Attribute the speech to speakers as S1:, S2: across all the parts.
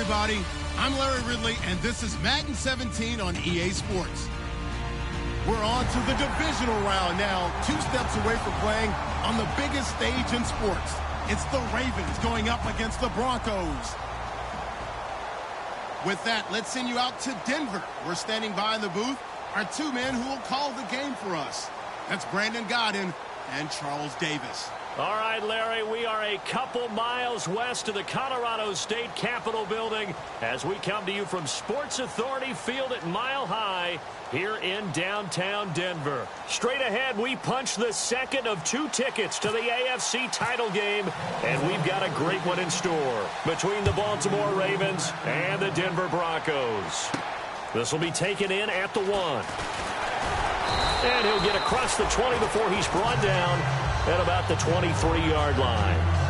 S1: everybody. I'm Larry Ridley, and this is Madden 17 on EA Sports. We're on to the divisional round now, 2 steps away from playing on the biggest stage in sports. It's the Ravens going up against the Broncos. With that, let's send you out to Denver. We're standing by in the booth are 2 men who will call the game for us. That's Brandon Godden and Charles Davis.
S2: All right, Larry, we are a couple miles west of the Colorado State Capitol building as we come to you from Sports Authority Field at Mile High here in downtown Denver. Straight ahead, we punch the second of 2 tickets to the AFC title game, and we've got a great one in store between the Baltimore Ravens and the Denver Broncos. This will be taken in at the 1. And he'll get across the 20 before he's brought down at about the 23-yard line.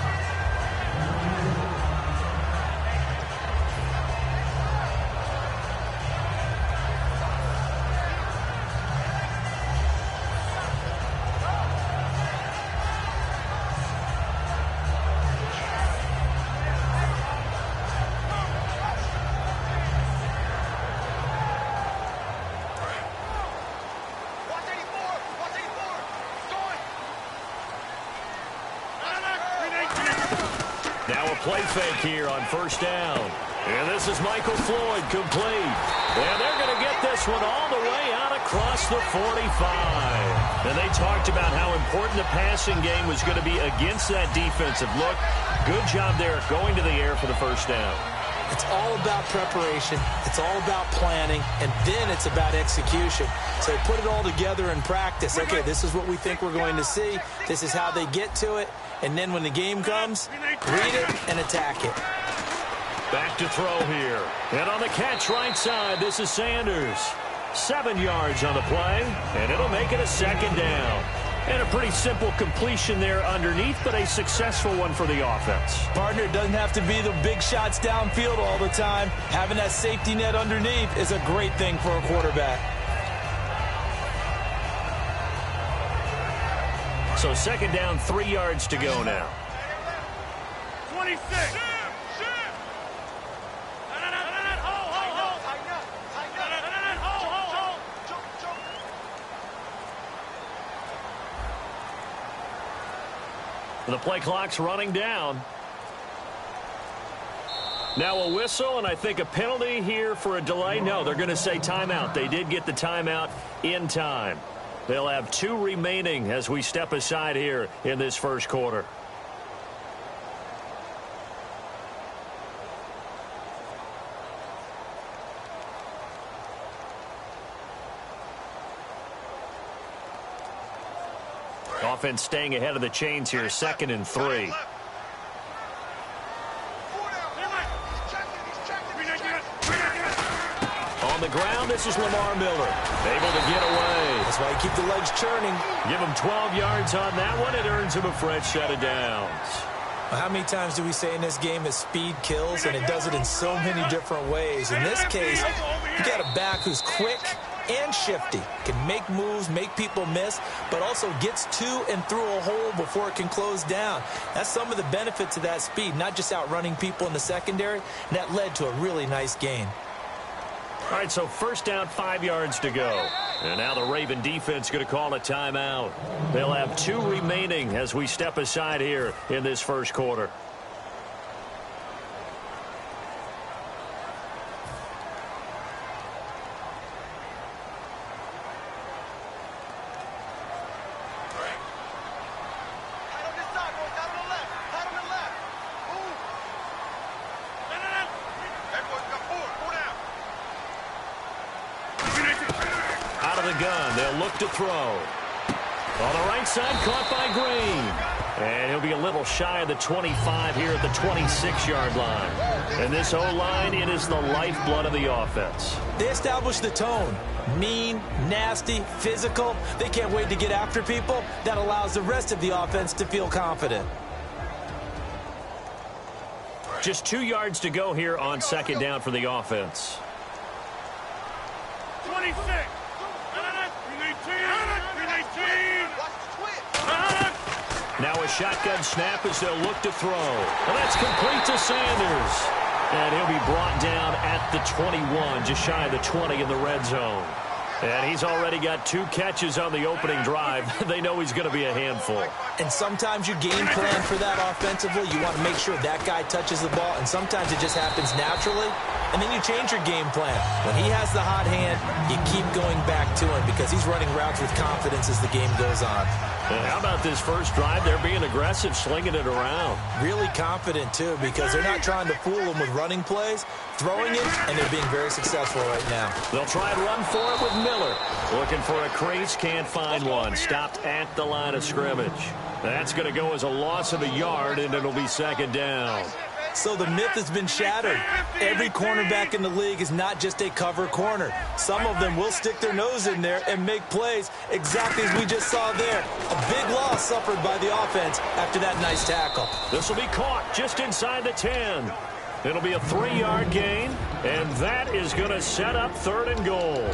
S2: Play fake here on first down. And this is Michael Floyd complete. And they're going to get this one all the way out across the 45. And they talked about how important the passing game was going to be against that defensive look. Good job there going to the air for the first down.
S3: It's all about preparation. It's all about planning. And then it's about execution. So they put it all together in practice. Okay, this is what we think we're going to see. This is how they get to it. And then when the game comes, read it and attack it.
S2: Back to throw here. And on the catch right side, this is Sanders. 7 yards on the play, and it'll make it a second down. And a pretty simple completion there underneath, but a successful one for the offense.
S3: Partner, it doesn't have to be the big shots downfield all the time. Having that safety net underneath is a great thing for a quarterback.
S2: So second down, 3 yards to go now.
S4: 26.
S2: The play clock's running down. Now a whistle, and I think a penalty here for a delay. No, they're going to say timeout. They did get the timeout in time. They'll have 2 remaining as we step aside here in this first quarter. Offense staying ahead of the chains here, 2nd and 3. On the ground, this is Lamar Miller. Able to get away.
S3: That's why you keep the legs churning.
S2: Give him 12 yards on that one. It earns him a fresh set of downs.
S3: Well, how many times do we say in this game that speed kills, and it does it in so many different ways? In this case, you got a back who's quick and shifty, can make moves, make people miss, but also gets to and through a hole before it can close down. That's some of the benefits of that speed, not just outrunning people in the secondary, and that led to a really nice gain.
S2: All right, so first down, 5 yards to go. And now the Raven defense going to call a timeout. They'll have 2 remaining as we step aside here in this first quarter. To throw. On the right side, caught by Green. And he'll be a little shy of the 25 here at the 26-yard line. And this O-line, it is the lifeblood of the offense.
S3: They establish the tone. Mean, nasty, physical. They can't wait to get after people. That allows the rest of the offense to feel confident.
S2: Just 2 yards to go here on second down for the offense.
S4: 26.
S2: Now a shotgun snap as they'll look to throw. And that's complete to Sanders. And he'll be brought down at the 21, just shy of the 20 in the red zone. And he's already got 2 catches on the opening drive. They know he's going to be a handful.
S3: And sometimes you game plan for that offensively. You want to make sure that guy touches the ball, and sometimes it just happens naturally. And then you change your game plan. When he has the hot hand, you keep going back to him because he's running routes with confidence as the game goes on.
S2: And how about this first drive? They're being aggressive, slinging it around.
S3: Really confident, too, because they're not trying to fool him with running plays, throwing it, and they're being very successful right now.
S2: They'll try and run for it with Miller. Looking for a crease, can't find one. Stopped at the line of scrimmage. That's going to go as a loss of a yard, and it'll be second down.
S3: So the myth has been shattered. Every cornerback in the league is not just a cover corner. Some of them will stick their nose in there and make plays exactly as we just saw there. A big loss suffered by the offense after that nice tackle.
S2: This will be caught just inside the 10. It'll be a 3-yard gain, and that is going to set up 3rd and goal.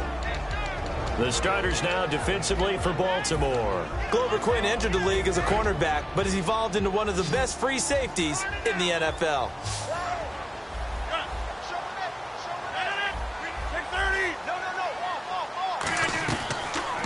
S2: The starters now defensively for Baltimore.
S3: Glover Quinn entered the league as a cornerback, but has evolved into one of the best free safeties in the NFL.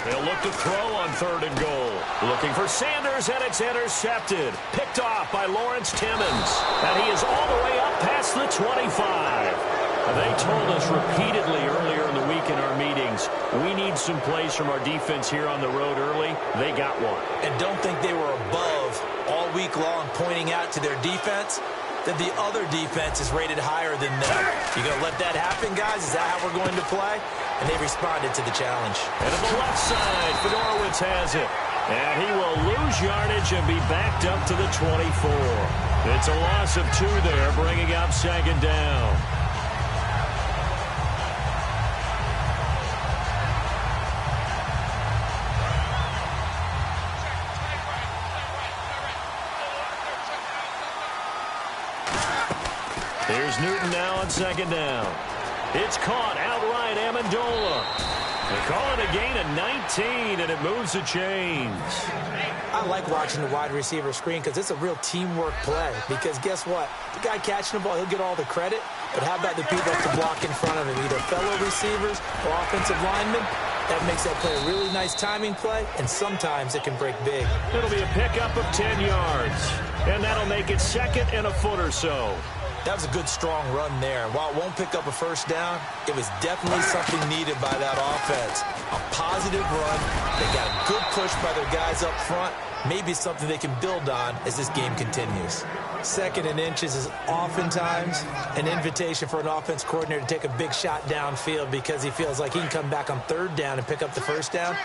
S2: They'll look to throw on 3rd and goal. Looking for Sanders, and it's intercepted. Picked off by Lawrence Timmons. And he is all the way up past the 25. They told us repeatedly earlier in the week in our meetings, we need some plays from our defense here on the road early. They got one.
S3: And don't think they were above all week long pointing out to their defense that the other defense is rated higher than them. You going to let that happen, guys? Is that how we're going to play? And they responded to the challenge.
S2: And to the left side, Fedorowicz has it. And he will lose yardage and be backed up to the 24. It's a loss of 2 there, bringing up second down. Here's Newton now on second down. It's caught outright, Amendola. They call it a gain of 19, and it moves the chains.
S3: I like watching the wide receiver screen because it's a real teamwork play. Because guess what? The guy catching the ball, he'll get all the credit. But how about the people to block in front of him, either fellow receivers or offensive linemen? That makes that play a really nice timing play, and sometimes it can break big.
S2: It'll be a pickup of 10 yards, and that'll make it 2nd and a foot or so.
S3: That was a good, strong run there. While it won't pick up a first down, it was definitely something needed by that offense. A positive run. They got a good push by their guys up front. Maybe something they can build on as this game continues. 2nd and inches is oftentimes an invitation for an offense coordinator to take a big shot downfield because he feels like he can come back on 3rd down and pick up the first down.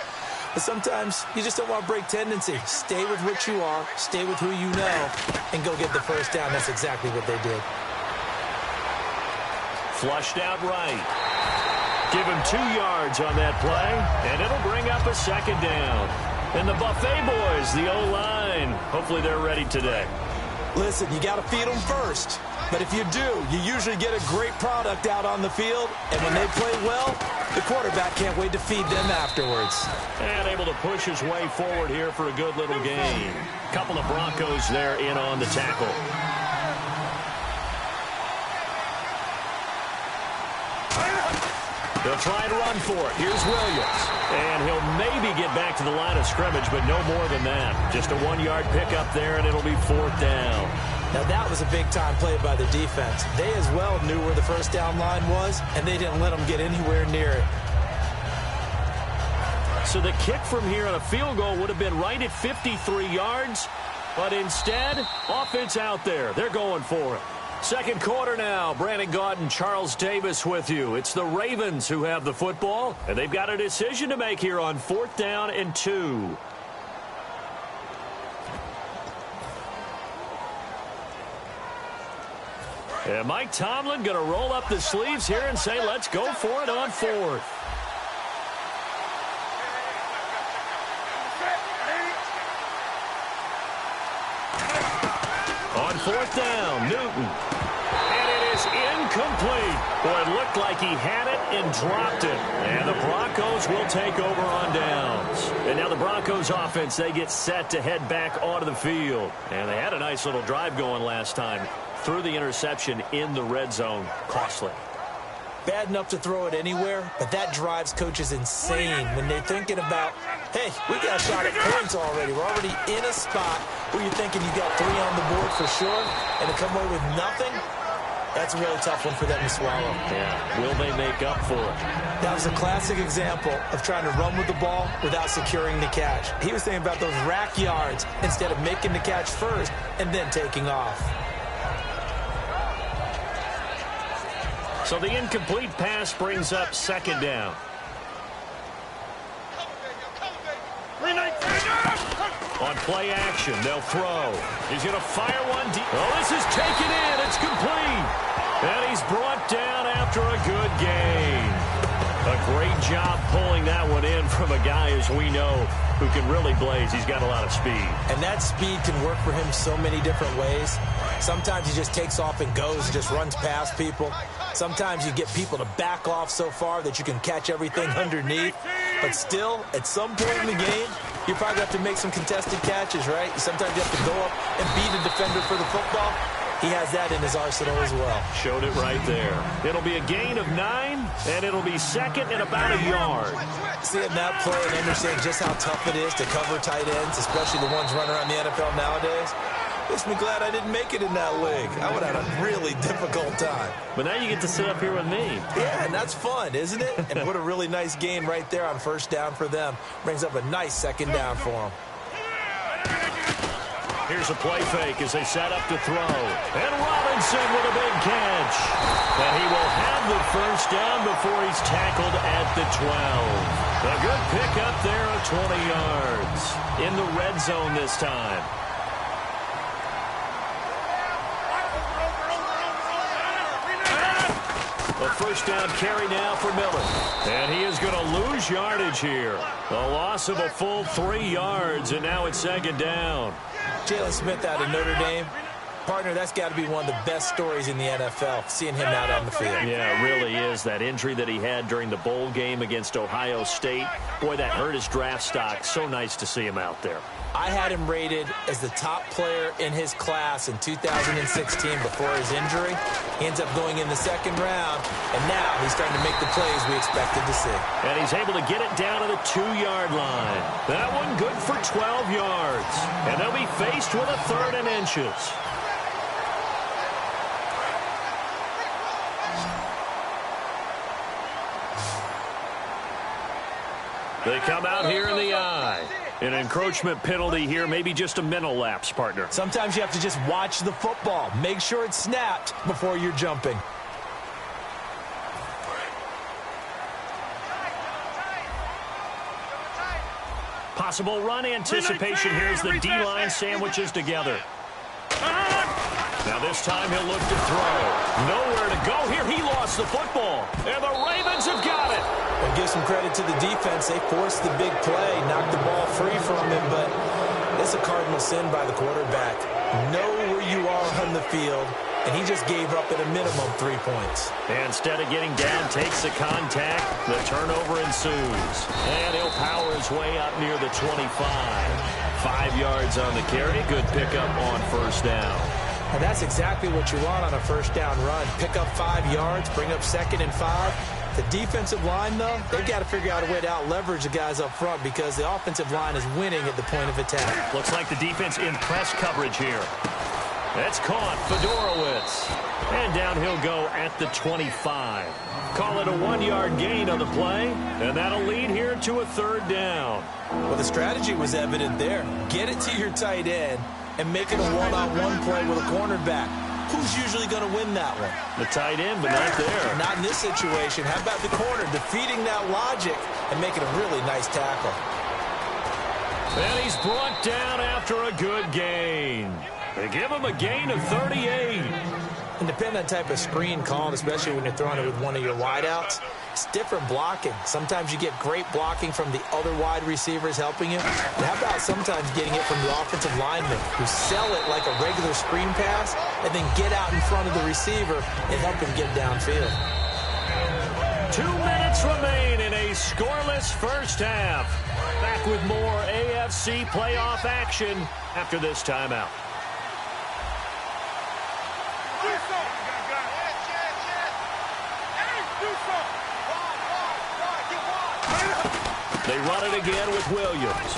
S3: But sometimes you just don't want to break tendency. Stay with what you are, stay with who you know, and go get the first down. That's exactly what they did.
S2: Flushed out right. Give him 2 yards on that play, and it'll bring up a second down. And the Buffet boys, the O-line, hopefully they're ready today.
S3: Listen, you got to feed them first. But if you do, you usually get a great product out on the field. And when they play well, the quarterback can't wait to feed them afterwards.
S2: And able to push his way forward here for a good little gain. Couple of Broncos there in on the tackle. They'll try and run for it. Here's Williams. And he'll maybe get back to the line of scrimmage, but no more than that. Just a 1-yard pickup there, and it'll be 4th down.
S3: Now, that was a big-time play by the defense. They as well knew where the first down line was, and they didn't let them get anywhere near it.
S2: So the kick from here on a field goal would have been right at 53 yards, but instead, offense out there. They're going for it. Second quarter now. Brandon Gaudin, Charles Davis with you. It's the Ravens who have the football, and they've got a decision to make here on 4th down and 2. And Mike Tomlin going to roll up the sleeves here and say, let's go for it on 4th. On 4th down, Newton. And it is incomplete. Boy, it looked like he had it and dropped it. And the Broncos will take over on downs. And now the Broncos offense, they get set to head back onto the field. And they had a nice little drive going last time. threw the interception in the red zone. Costly.
S3: Bad enough to throw it anywhere, but that drives coaches insane when they're thinking about, hey, we got a shot at points already. We're already in a spot where you're thinking you got 3 on the board for sure, and to come away with nothing, that's a really tough one for them to swallow.
S2: Yeah, will they make up for it?
S3: That was a classic example of trying to run with the ball without securing the catch. He was thinking about those rack yards instead of making the catch first and then taking off.
S2: So the incomplete pass brings up second down. On play action, they'll throw. He's going to fire one deep. Oh, this is taken in. It's complete. And he's brought down after a good gain. A great job pulling that one in from a guy, as we know, who can really blaze. He's got a lot of speed.
S3: And that speed can work for him so many different ways. Sometimes he just takes off and goes, just runs past people. Sometimes you get people to back off so far that you can catch everything underneath. But still, at some point in the game, you probably have to make some contested catches, right? Sometimes you have to go up and beat a defender for the football. He has that in his arsenal as well.
S2: Showed it right there. It'll be a gain of 9, and it'll be second and about a yard.
S3: Seeing that play and understanding just how tough it is to cover tight ends, especially the ones running around the NFL nowadays, makes me glad I didn't make it in that league. I would have had a really difficult time.
S2: But now you get to sit up here with me.
S3: Yeah, and that's fun, isn't it? And what a really nice gain right there on first down for them. Brings up a nice second down for them.
S2: Here's a play fake as they set up to throw. And Robinson with a big catch. And he will have the first down before he's tackled at the 12. A good pickup there of 20 yards. In the red zone this time. A first down carry now for Miller. And he is going to lose yardage here. A loss of a full 3 yards, and now it's second down.
S3: Jalen Smith out of Notre Dame. Partner, that's got to be one of the best stories in the NFL, seeing him out on the field.
S2: Yeah, it really is. That injury that he had during the bowl game against Ohio State, boy, that hurt his draft stock. So nice to see him out there.
S3: I had him rated as the top player in his class in 2016 before his injury. He ends up going in the second round, and now he's starting to make the plays we expected to see.
S2: And he's able to get it down to the 2-yard line. That one good for 12 yards. And they'll be faced with a 3rd and inches. They come out here in the eye. An encroachment penalty here, maybe just a mental lapse, partner.
S3: Sometimes you have to just watch the football. Make sure it's snapped before you're jumping.
S2: Possible run anticipation here as the D-line sandwiches together. Now this time he'll look to throw. Nowhere to go here. He lost the football. And the Ravens have got it.
S3: And give some credit to the defense. They forced the big play, knocked the ball free from him, but it's a cardinal sin by the quarterback. Know where you are on the field, and he just gave up at a minimum 3 points.
S2: And instead of getting down, takes the contact. The turnover ensues. And he'll power his way up near the 25. 5 yards on the carry. Good pickup on first down.
S3: And that's exactly what you want on a first down run. Pick up 5 yards, bring up 2nd and 5. The defensive line, though, they've got to figure out a way to out-leverage the guys up front because the offensive line is winning at the point of attack.
S2: Looks like the defense in press coverage here. That's caught. Fedorowicz. And down he'll go at the 25. Call it a 1-yard gain on the play, and that'll lead here to a 3rd down.
S3: Well, the strategy was evident there. Get it to your tight end and make it a one-on-one play with a cornerback. Who's usually going to win that one?
S2: The tight end, but not there.
S3: Not in this situation. How about the corner defeating that logic and making a really nice tackle?
S2: And he's brought down after a good gain. They give him a gain of 38.
S3: And depending on the type of screen called, especially when you're throwing it with one of your wideouts, it's different blocking. Sometimes you get great blocking from the other wide receivers helping you. And how about sometimes getting it from the offensive linemen who sell it like a regular screen pass and then get out in front of the receiver and help him get downfield.
S2: 2 minutes remain in a scoreless first half. Back with more AFC playoff action after this timeout. They run it again with Williams.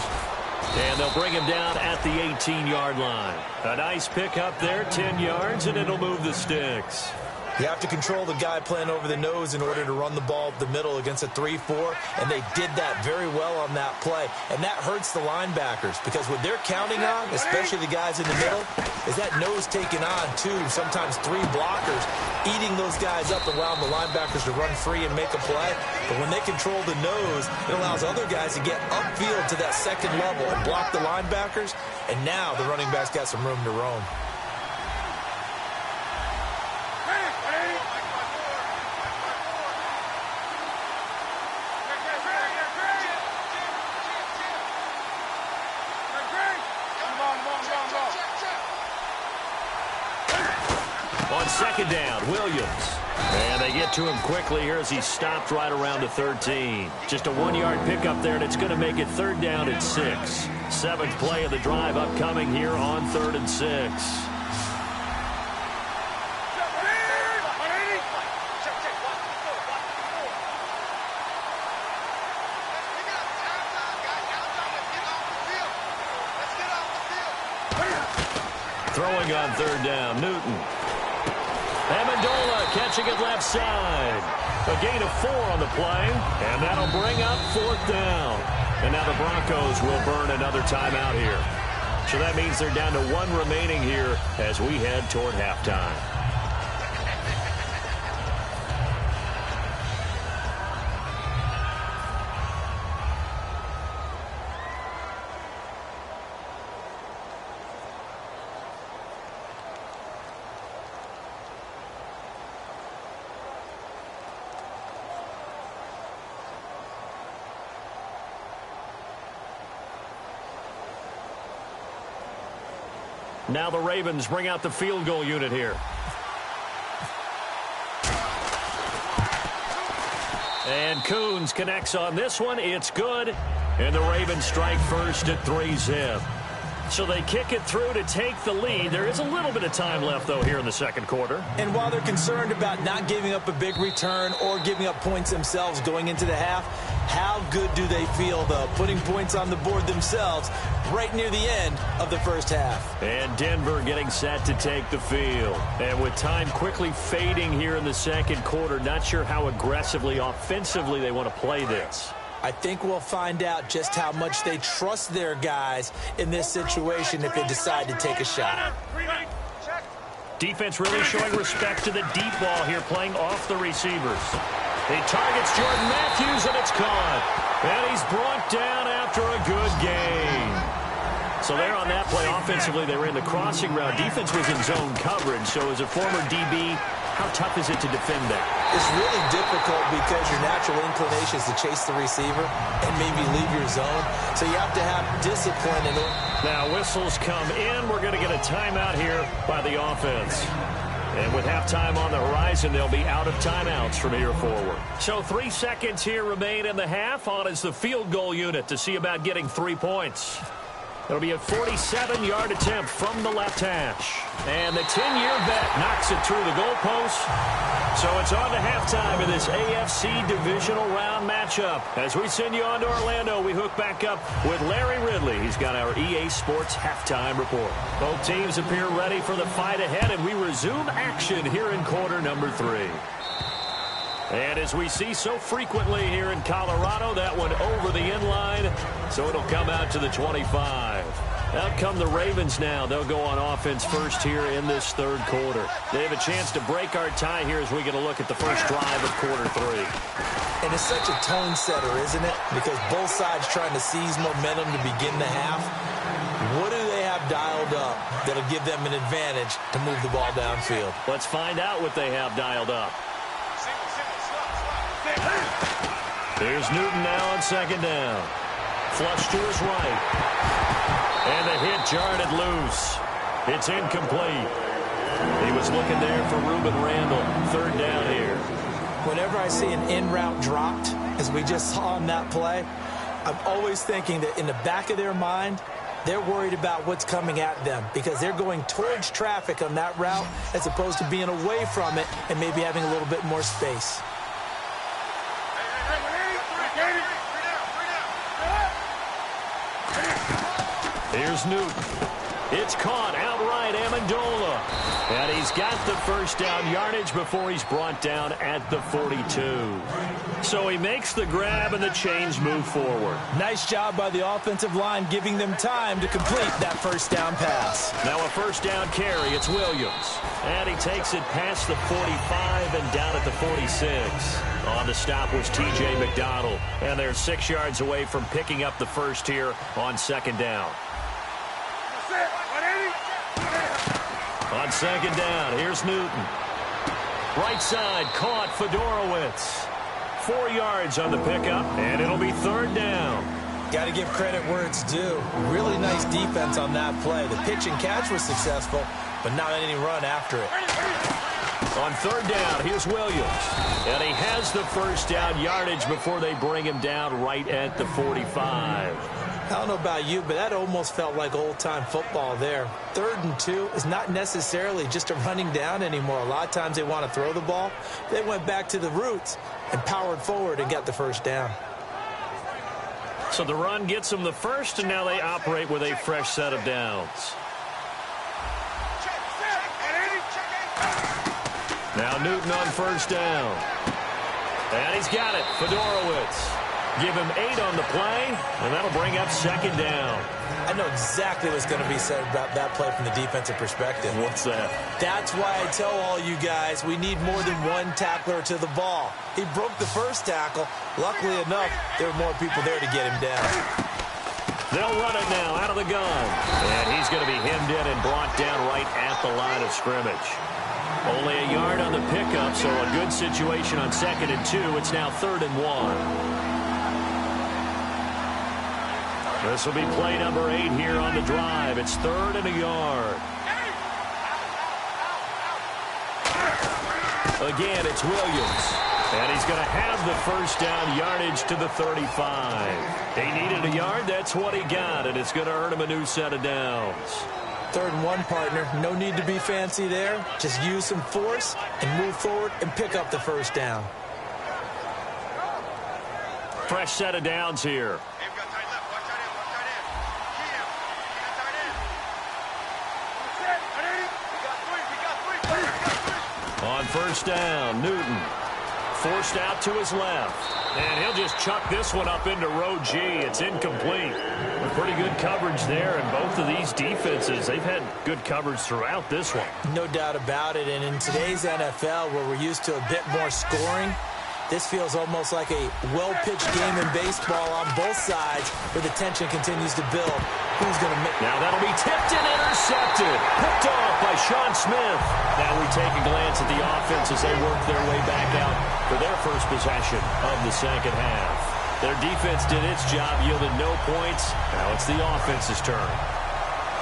S2: And they'll bring him down at the 18-yard line. A nice pickup there, 10 yards, and it'll move the sticks.
S3: You have to control the guy playing over the nose in order to run the ball up the middle against a 3-4, and they did that very well on that play. And that hurts the linebackers because what they're counting on, especially the guys in the middle, is that nose taking on 2, sometimes 3 blockers, eating those guys up and allowing the linebackers to run free and make a play. But when they control the nose, it allows other guys to get upfield to that second level and block the linebackers, and now the running back's got some room to roam.
S2: On second down, Williams. And they get to him quickly here as he stopped right around the 13. Just a 1-yard pickup there, and it's going to make it 3rd down and 6. 7th play of the drive upcoming here on 3rd and 6. Throwing on 3rd down, Newton. Amendola catching it left side. A gain of 4 on the play, and that'll bring up 4th down. And now the Broncos will burn another timeout here. So that means they're down to 1 remaining here as we head toward halftime. Now the Ravens bring out the field goal unit here. And Coons connects on this one. It's good. And the Ravens strike first at 3-zip. So they kick it through to take the lead. There is a little bit of time left, though, here in the second quarter.
S3: And while they're concerned about not giving up a big return or giving up points themselves going into the half, how good do they feel, though, putting points on the board themselves right near the end of the first half?
S2: And Denver getting set to take the field. And with time quickly fading here in the second quarter, not sure how aggressively, offensively they want to play this.
S3: I think we'll find out just how much they trust their guys in this situation if they decide to take a shot.
S2: Defense really showing respect to the deep ball here, playing off the receivers. He targets Jordan Matthews, and it's caught. And he's brought down after a good gain. So there on that play, offensively, they ran the crossing route. Defense was in zone coverage, so as a former DB, how tough is it to defend that?
S3: It's really difficult because your natural inclination is to chase the receiver and maybe leave your zone. So you have to have discipline.
S2: Now whistles come in. We're going to get a timeout here by the offense. And with halftime on the horizon, they'll be out of timeouts from here forward. So 3 seconds here remain in the half. On is the field goal unit to see about getting 3 points. It'll be a 47-yard attempt from the left hash. And the 10-year vet knocks it through the goalpost. So it's on to halftime in this AFC divisional round matchup. As we send you on to Orlando, we hook back up with Larry Ridley. He's got our EA Sports halftime report. Both teams appear ready for the fight ahead, and we resume action here in quarter number 3. And as we see so frequently here in Colorado, that one over the end line, so it'll come out to the 25. Out come the Ravens now. They'll go on offense first here in this third quarter. They have a chance to break our tie here as we get a look at the first drive of quarter 3.
S3: And it's such a tone setter, isn't it? Because both sides trying to seize momentum to begin the half. What do they have dialed up that'll give them an advantage to move the ball downfield?
S2: Let's find out what they have dialed up. Here's Newton now on second down. Flush to his right. And the hit jarred it loose. It's incomplete. He was looking there for Reuben Randall. Third down here.
S3: Whenever I see an in route dropped, as we just saw on that play, I'm always thinking that in the back of their mind, They're worried about what's coming at them because they're going towards traffic on that route as opposed to being away from it and maybe having a little bit more space.
S2: Here's Newton. It's caught outright, Amendola. And he's got the first down yardage before he's brought down at the 42. So he makes the grab and the chains move forward.
S3: Nice job by the offensive line giving them time to complete that first down pass.
S2: Now a first down carry. It's Williams. And he takes it past the 45 and down at the 46. On the stop was T.J. McDonald. And they're 6 yards away from picking up the first here on second down. On second down, here's Newton. Right side, caught Fedorowicz. 4 yards on the pickup, and it'll be third down.
S3: Got to give credit where it's due. Really nice defense on that play. The pitch and catch was successful, but not any run after it.
S2: On third down, here's Williams. And he has the first down yardage before they bring him down right at the 45.
S3: I don't know about you, but that almost felt like old-time football there. 3rd and 2 is not necessarily just a running down anymore. A lot of times they want to throw the ball. They went back to the roots and powered forward and got the first down.
S2: So the run gets them the first, and now they operate with a fresh set of downs. Now Newton on first down. And he's got it. Fedorowicz. Give him 8 on the play, and that'll bring up second down.
S3: I know exactly what's going to be said about that play from the defensive perspective.
S2: What's that?
S3: That's why I tell all you guys we need more than one tackler to the ball. He broke the first tackle. Luckily enough, there were more people there to get him down.
S2: They'll run it now out of the gun. And he's going to be hemmed in and brought down right at the line of scrimmage. Only a yard on the pickup, so a good situation on 2nd and 2. It's now 3rd and 1. This will be play number 8 here on the drive. It's 3rd and a yard. Again, it's Williams. And he's going to have the first down yardage to the 35. He needed a yard. That's what he got, and it's going to earn him a new set of downs.
S3: 3rd and 1, partner. No need to be fancy there. Just use some force and move forward and pick up the first down.
S2: Fresh set of downs here. On first down, Newton forced out to his left. And he'll just chuck this one up into row G. It's incomplete. Pretty good coverage there, and both of these defenses, they've had good coverage throughout this one.
S3: No doubt about it, and in today's NFL, where we're used to a bit more scoring, this feels almost like a well-pitched game in baseball on both sides where the tension continues to build. Who's going to make...
S2: Now that'll be tipped and intercepted. Picked off by Sean Smith. Now we take a glance at the offense as they work their way back out for their first possession of the second half. Their defense did its job, yielded no points. Now it's the offense's turn.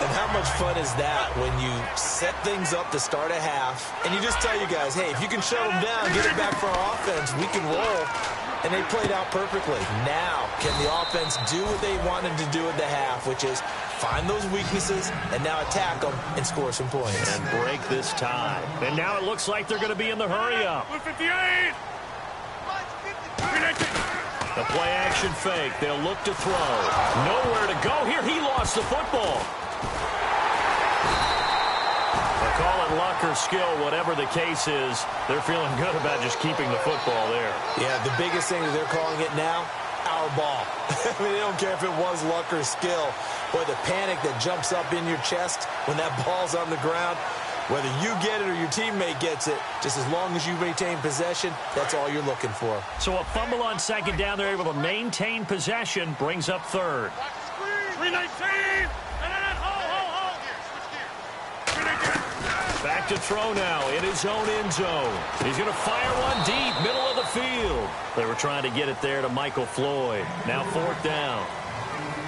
S3: And how much fun is that when you set things up to start a half and you just tell you guys, hey, if you can shut them down, get it back for our offense, we can roll. And they played out perfectly. Now, can the offense do what they wanted to do at the half, which is find those weaknesses and now attack them and score some points.
S2: And break this tie. And now it looks like they're going to be in the hurry-up. The play-action fake. They'll look to throw. Nowhere to go here. He lost the football. Call it luck or skill, whatever the case is, they're feeling good about just keeping the football there.
S3: Yeah, the biggest thing that they're calling it now, our ball. I mean, they don't care if it was luck or skill. Boy, the panic that jumps up in your chest when that ball's on the ground, whether you get it or your teammate gets it, just as long as you maintain possession, that's all you're looking for.
S2: So a fumble on second down, they're able to maintain possession, brings up third.
S4: 319!
S2: Back to throw now in his own end zone. He's going to fire one deep, middle of the field. They were trying to get it there to Michael Floyd. Now 4th down.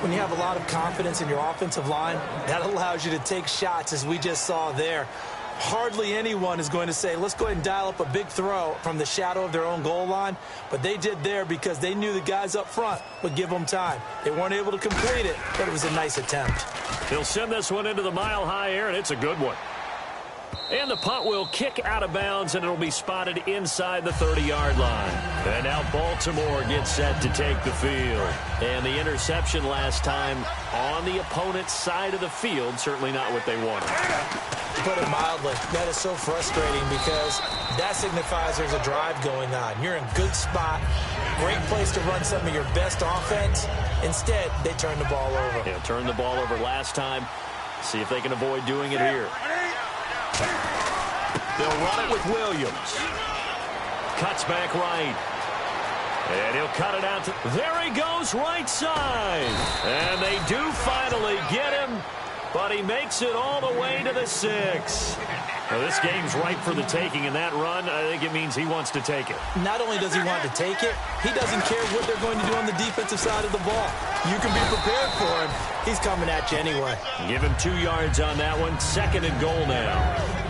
S3: When you have a lot of confidence in your offensive line, that allows you to take shots, as we just saw there. hardly anyone is going to say, let's go ahead and dial up a big throw from the shadow of their own goal line. But they did there because they knew the guys up front would give them time. They weren't able to complete it, but it was a nice attempt.
S2: He'll send this one into the mile-high air, and it's a good one. And the punt will kick out of bounds, and it'll be spotted inside the 30-yard line. And now Baltimore gets set to take the field. And the interception last time on the opponent's side of the field, certainly not what they wanted.
S3: To put it mildly, that is so frustrating because that signifies there's a drive going on. You're in good spot, great place to run some of your best offense. Instead, they turn the ball over.
S2: Yeah, turned the ball over last time. See if they can avoid doing it here. They'll run it with Williams. Cuts back right. And he'll cut it out. There he goes, right side. And they do finally get him, but he makes it all the way to the 6. Well, this game's ripe for the taking, and that run, I think it means he wants to take it.
S3: Not only does he want to take it, he doesn't care what they're going to do on the defensive side of the ball. You can be prepared for him. He's coming at you anyway.
S2: Give him 2 yards on that one. 2nd and goal now.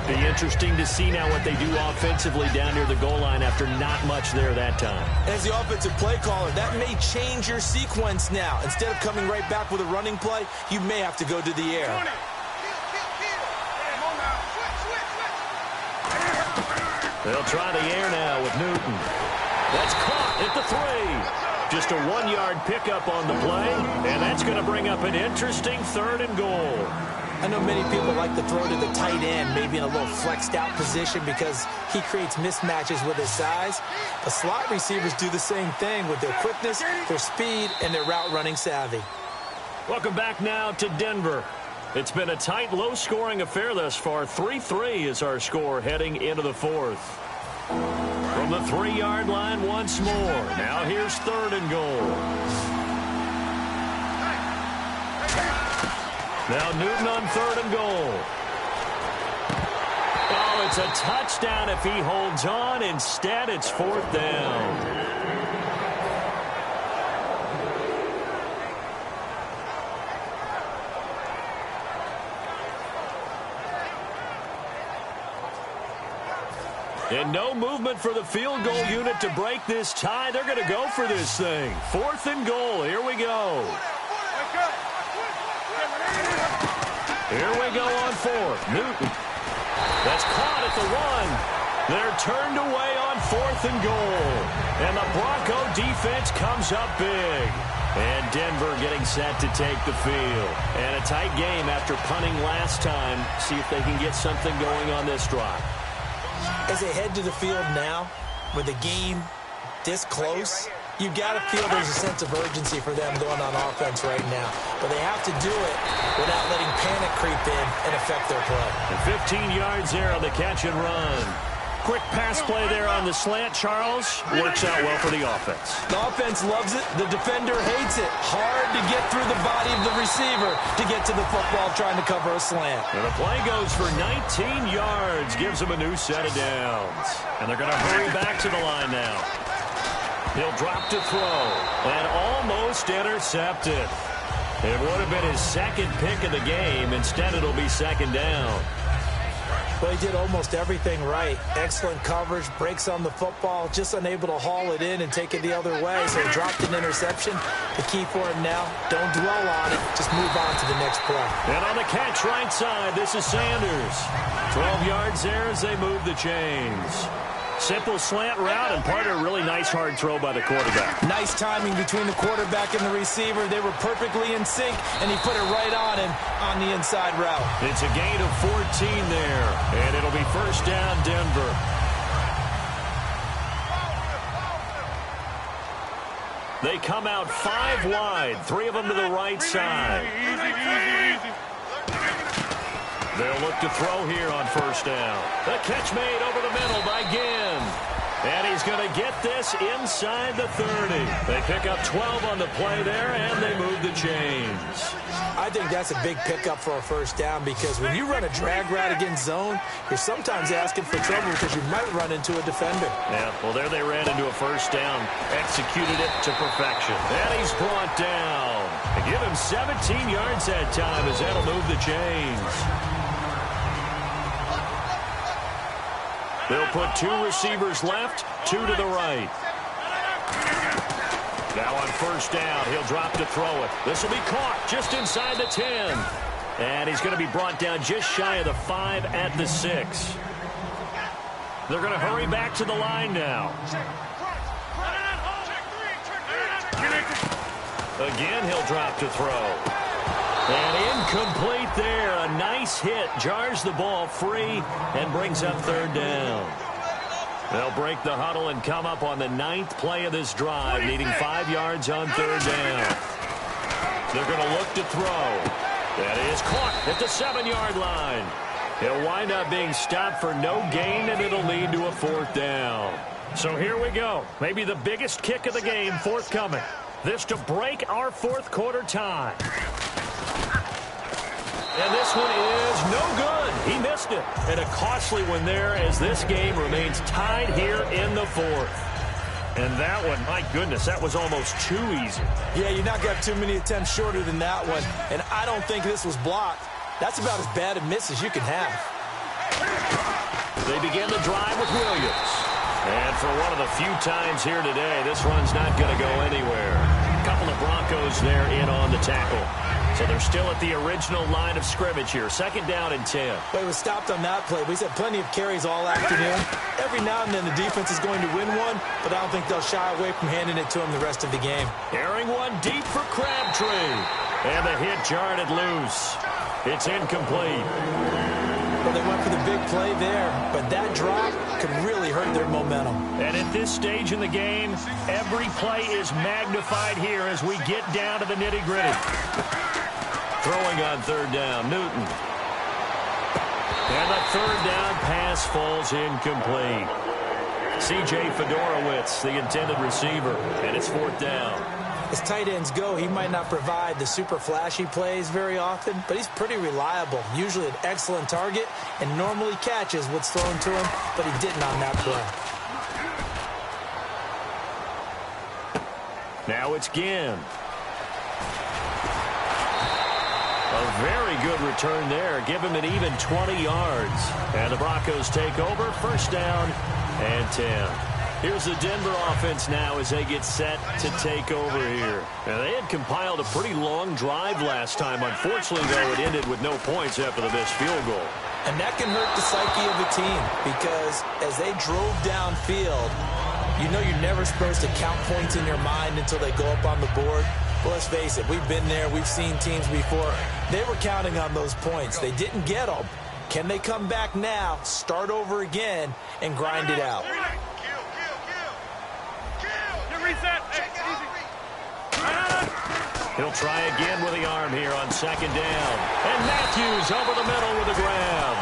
S2: Be interesting to see now what they do offensively down near the goal line after not much there that time.
S3: As the offensive play caller, that may change your sequence now. Instead of coming right back with a running play, you may have to go to the air.
S2: They'll try the air now with Newton. That's caught at the 3. Just a 1-yard pickup on the play, and that's going to bring up an interesting 3rd and goal.
S3: I know many people like to throw to the tight end, maybe in a little flexed out position because he creates mismatches with his size. The slot receivers do the same thing with their quickness, their speed, and their route running savvy.
S2: Welcome back now to Denver. It's been a tight, low-scoring affair thus far. 3-3 is our score heading into the 4th. From the 3-yard line once more. Now here's 3rd and goal. Now Newton on 3rd and goal. Oh, it's a touchdown if he holds on. Instead, it's 4th down. And no movement for the field goal unit to break this tie. They're going to go for this thing. 4th and goal. Here we go. Here we go on 4th. Newton. That's caught at the 1. They're turned away on 4th and goal. And the Bronco defense comes up big. And Denver getting set to take the field. And a tight game after punting last time. See if they can get something going on this drive.
S3: As they head to the field now, with the game this close, you got to feel there's a sense of urgency for them going on offense right now. But they have to do it without letting panic creep in and affect their play.
S2: And 15 yards there on the catch and run. Quick pass play there on the slant, Charles. Works out well for the offense.
S3: The offense loves it. The defender hates it. Hard to get through the body of the receiver to get to the football trying to cover a slant.
S2: And the play goes for 19 yards. Gives them a new set of downs. And they're going to hurry back to the line now. He'll drop to throw. And almost intercepted. It would have been his 2nd pick of the game. Instead, it'll be 2nd down.
S3: Well, he did almost everything right. Excellent coverage, breaks on the football, just unable to haul it in and take it the other way. So he dropped an interception. The key for him now, don't dwell on it. Just move on to the next play.
S2: And on the catch right side, this is Sanders. 12 yards there as they move the chains. Simple slant route and part of a really nice hard throw by the quarterback.
S3: Nice timing between the quarterback and the receiver. They were perfectly in sync, and he put it right on him on the inside route.
S2: It's a gain of 14 there, and it'll be 1st down Denver. They come out 5 wide, 3 of them to the right side. They'll look to throw here on 1st down. The catch made over the middle by Ginn. And he's going to get this inside the 30. They pick up 12 on the play there, and they move the chains.
S3: I think that's a big pickup for a 1st down because when you run a drag route against zone, you're sometimes asking for trouble because you might run into a defender.
S2: Yeah, well, there they ran into a 1st down. Executed it to perfection. And he's brought down. They give him 17 yards that time as that'll move the chains. They'll put 2 receivers left, 2 to the right. Now on first down, he'll drop to throw it. This will be caught just inside the 10. And he's going to be brought down just shy of the 5 at the 6. They're going to hurry back to the line now. Again, he'll drop to throw. And incomplete there. A nice hit. Jars the ball free and brings up third down. They'll break the huddle and come up on the 9th play of this drive, needing 5 yards on third down. They're going to look to throw. That is caught at the 7-yard line. He'll wind up being stopped for no gain, and it'll lead to a 4th down. So here we go. Maybe the biggest kick of the game forthcoming. This to break our 4th quarter tie. And this one is no good. He missed it. And a costly one there as this game remains tied here in the 4th. And that one, my goodness, that was almost too easy.
S3: Yeah, you're not going to have too many attempts shorter than that one. And I don't think this was blocked. That's about as bad a miss as you can have.
S2: They begin the drive with Williams. And for one of the few times here today, this run's not going to go anywhere. A couple of Broncos there in on the tackle. So they're still at the original line of scrimmage here. 2nd down and 10.
S3: Well, he was stopped on that play. He's had plenty of carries all afternoon. Every now and then the defense is going to win one, but I don't think they'll shy away from handing it to him the rest of the game.
S2: Airing one deep for Crabtree. And the hit jarred it loose. It's incomplete.
S3: Well, they went for the big play there, but that drop could really hurt their momentum.
S2: And at this stage in the game, every play is magnified here as we get down to the nitty-gritty. Throwing on third down, Newton. And the third down pass falls incomplete. C.J. Fedorowicz, the intended receiver, and it's 4th down.
S3: As tight ends go, he might not provide the super flashy plays very often, but he's pretty reliable. Usually an excellent target and normally catches what's thrown to him, but he didn't on that play.
S2: Now it's Ginn. A very good return there. Give him an even 20 yards. And the Broncos take over. First down and 10. Here's the Denver offense now as they get set to take over here. And they had compiled a pretty long drive last time. Unfortunately, though, it ended with no points after the missed field goal.
S3: And that can hurt the psyche of a team because as they drove downfield, you know you're never supposed to count points in your mind until they go up on the board. Well, let's face it, we've been there. We've seen teams before. They were counting on those points. They didn't get them. Can they come back now, start over again, and grind it out?
S2: He'll try again with the arm here on 2nd down. And Matthews over the middle with a grab.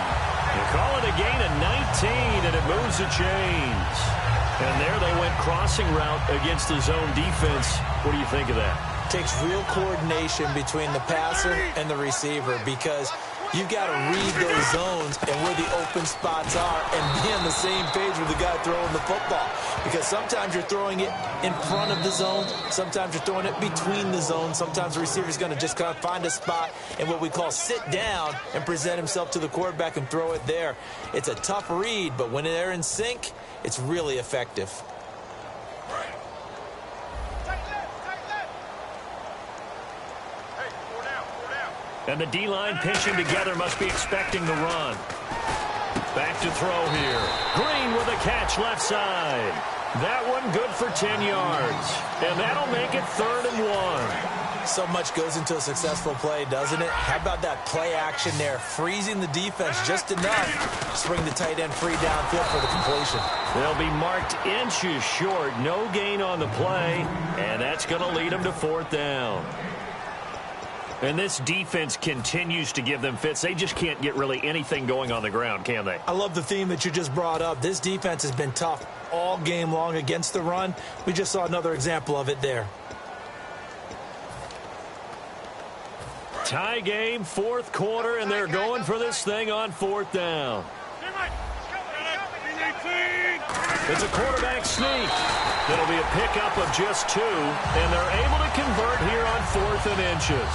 S2: You call it a gain of 19, and it moves the chains. And there they went crossing route against the zone defense. What do you think of that?
S3: Takes real coordination between the passer and the receiver because you've got to read those zones and where the open spots are and be on the same page with the guy throwing the football. Because sometimes you're throwing it in front of the zone. Sometimes you're throwing it between the zones. Sometimes the receiver's going to just kind of find a spot and what we call sit down and present himself to the quarterback and throw it there. It's a tough read, but when they're in sync, it's really effective.
S2: And the D-line pinching together must be expecting the run. Back to throw here. Green with a catch left side. That one good for 10 yards. And that'll make it 3rd and 1.
S3: So much goes into a successful play, doesn't it? How about that play action there? Freezing the defense just enough to bring the tight end free downfield for the completion.
S2: They'll be marked inches short. No gain on the play. And that's going to lead them to 4th down. And this defense continues to give them fits. They just can't get really anything going on the ground, can they?
S3: I love the theme that you just brought up. This defense has been tough all game long against the run. We just saw another example of it there.
S2: Tie game, 4th quarter, and they're going for this thing on 4th down. It's a quarterback sneak. It'll be a pickup of just 2, and they're able to convert here on 4th and inches.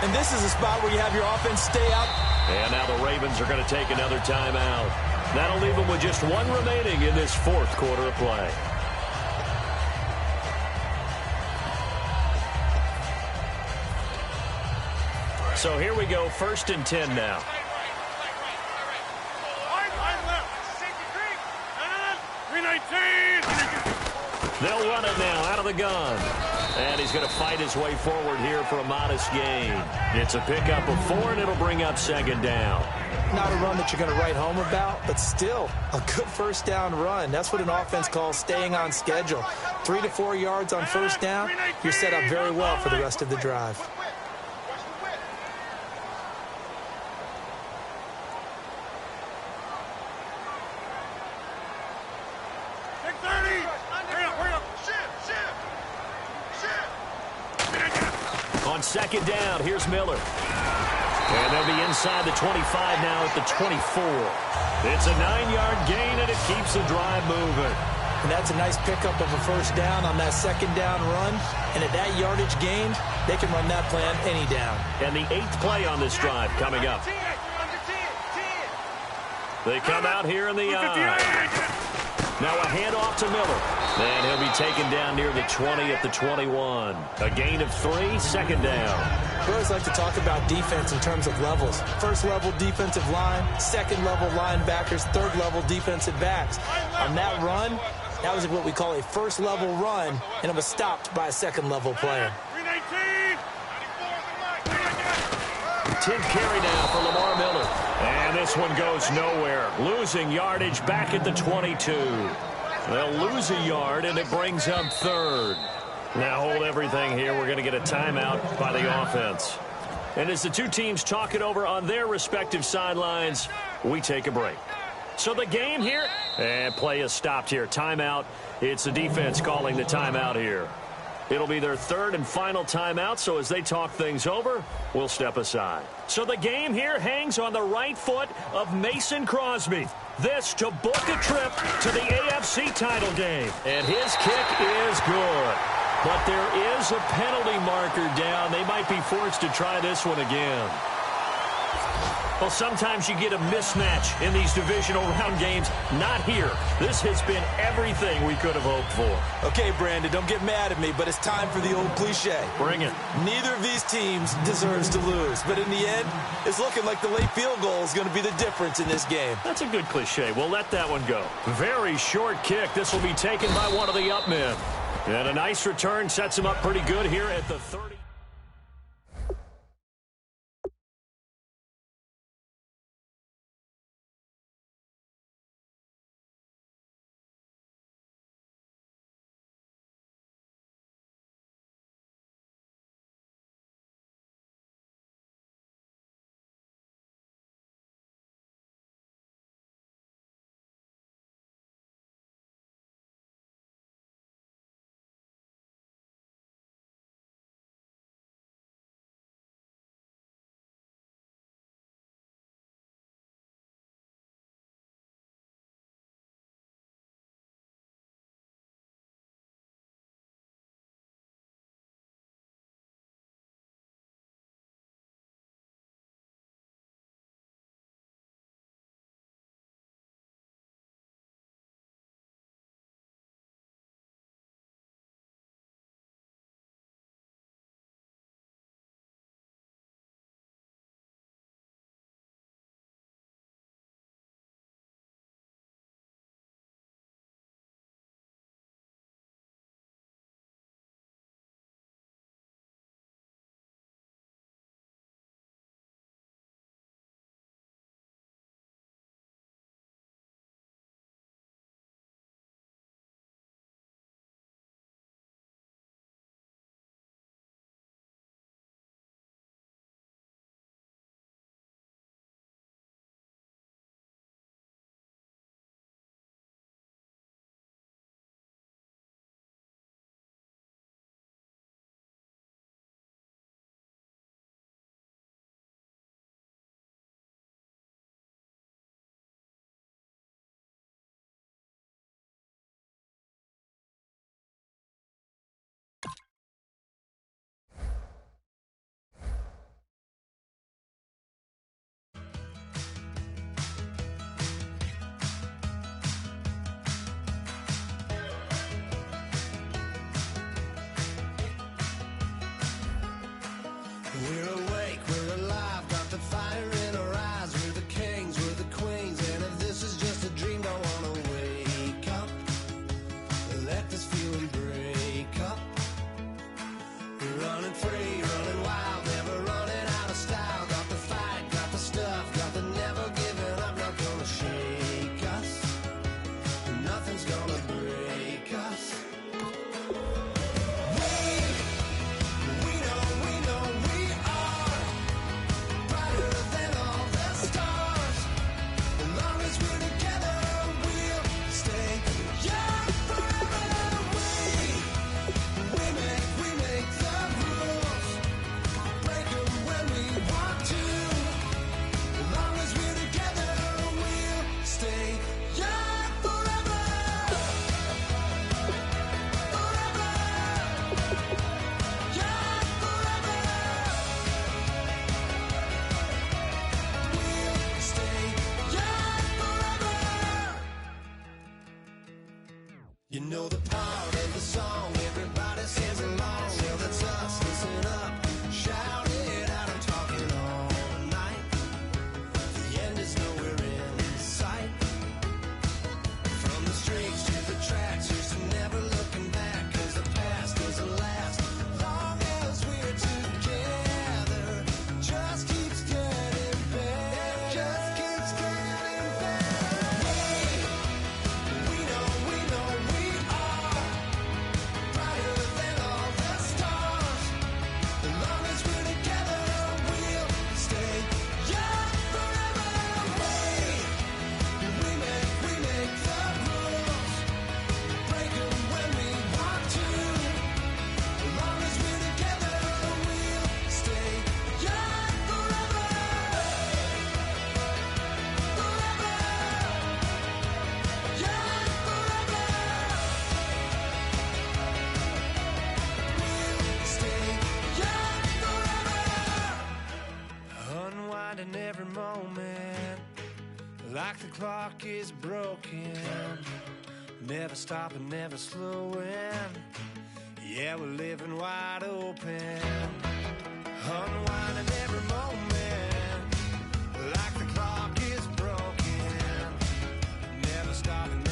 S3: And this is a spot where you have your offense stay up.
S2: And now the Ravens are going to take another timeout. That'll leave them with just one remaining in this fourth quarter of play. So here we go, 1st and 10 now. They'll run it now out of the gun. And he's going to fight his way forward here for a modest gain. It's a pickup of 4, and it'll bring up 2nd down.
S3: Not a run that you're going to write home about, but still a good first down run. That's what an offense calls staying on schedule. 3 to 4 yards on first down, you're set up very well for the rest of the drive.
S2: On 2nd down, here's Miller. And they'll be inside the 25 now at the 24. It's a 9-yard gain, and it keeps the drive moving.
S3: And that's a nice pickup of a first down on that 2nd down run. And at that yardage gain, they can run that plan any down.
S2: And the 8th play on this drive coming up. They come out here in the eye. Now a handoff to Miller. And he'll be taken down near the 20 at the 21. A gain of 3, 2nd down.
S3: We always like to talk about defense in terms of levels. 1st level defensive line, 2nd level linebackers, 3rd level defensive backs. On that run, that was what we call a 1st level run, and it was stopped by a 2nd level player.
S2: 10th carry now for Lamar Miller. And this one goes nowhere. Losing yardage back at the 22. They'll lose a yard, and it brings up 3rd. Now hold everything here. We're going to get a timeout by the offense. And as the two teams talk it over on their respective sidelines, we take a break. So the game here, and play is stopped here. Timeout. It's the defense calling the timeout here. It'll be their 3rd and final timeout, so as they talk things over, we'll step aside. So the game here hangs on the right foot of Mason Crosby. This to book a trip to the AFC title game. And his kick is good. But there is a penalty marker down. They might be forced to try this one again. Well, sometimes you get a mismatch in these divisional round games. Not here. This has been everything we could have hoped for.
S3: Okay, Brandon, don't get mad at me, but it's time for the old cliche.
S2: Bring it.
S3: Neither of these teams deserves to lose, but in the end, it's looking like the late field goal is going to be the difference in this game.
S2: That's a good cliche. We'll let that one go. Very short kick. This will be taken by one of the up men. And a nice return sets him up pretty good here at the 30.
S5: You know the part of the song everybody sings along. Well, that's us. Listen up, shout it out. I'm talking all night. The end is nowhere in sight. From the streets to the tracks, here's to never looking back. 'Cause the past doesn't last long as we're together. Just keeps getting better. Just keeps getting better. We know we are brighter than all the stars. As long as we're together, we'll stay young forever. We make the rules, break 'em when we want to. As long as we're together, we'll stay young forever. Forever. Young forever. We'll stay young forever. Unwinding every moment, like the clock is broken. Never stopping, never slowing. Yeah, we're living wide open. Unwinding every moment, like the clock is broken. Never stopping,